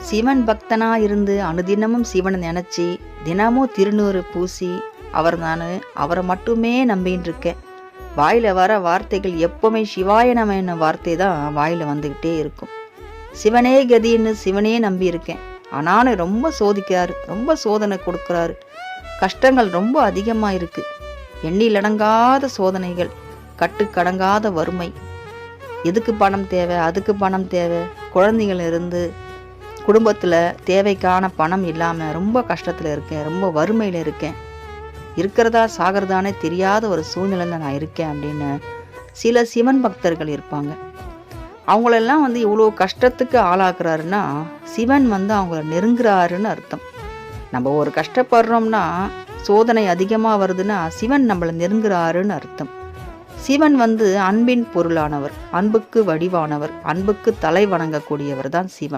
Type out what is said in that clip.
சிவன் பக்தனா இருந்து அனுதினமும் சிவனை நினச்சி தினமும் திருநூறு பூசி அவரை மட்டுமே நம்பின்னு இருக்கேன். வாயில் வர வார்த்தைகள் எப்போவுமே சிவாய நம என்ன வார்த்தை தான் வாயில் வந்துக்கிட்டே இருக்கும். சிவனே கதின்னு சிவனே நம்பி இருக்கேன். ஆனாலும் ரொம்ப சோதிக்கிறாரு, ரொம்ப சோதனை கொடுக்குறாரு. கஷ்டங்கள் ரொம்ப அதிகமாக இருக்குது. எண்ணிலடங்காத சோதனைகள், கட்டுக்கடங்காத வறுமை. எதுக்கு பணம் தேவை, அதுக்கு பணம் தேவை. குழந்தைகள் இருந்து குடும்பத்தில் தேவைக்கான பணம் இல்லாமல் ரொம்ப கஷ்டத்தில் இருக்கேன், ரொம்ப வறுமையில் இருக்கேன். இருக்கிறதா சாகிறதானே தெரியாத ஒரு சூழ்நிலையில் நான் இருக்கேன் அப்படின்னு சில சிவன் பக்தர்கள் இருப்பாங்க. அவங்களெல்லாம் இவ்வளோ கஷ்டத்துக்கு ஆளாக்குறாருன்னா சிவன் அவங்கள நெருங்குறாருன்னு அர்த்தம். நம்ம ஒரு கஷ்டப்படுறோம்னா, சோதனை அதிகமாக வருதுன்னா சிவன் நம்மளை நெருங்குறாருன்னு அர்த்தம். சிவன் அன்பின் பொருளானவர், அன்புக்கு வடிவானவர், அன்புக்கு தலை வணங்கக்கூடியவர் தான் சிவன்.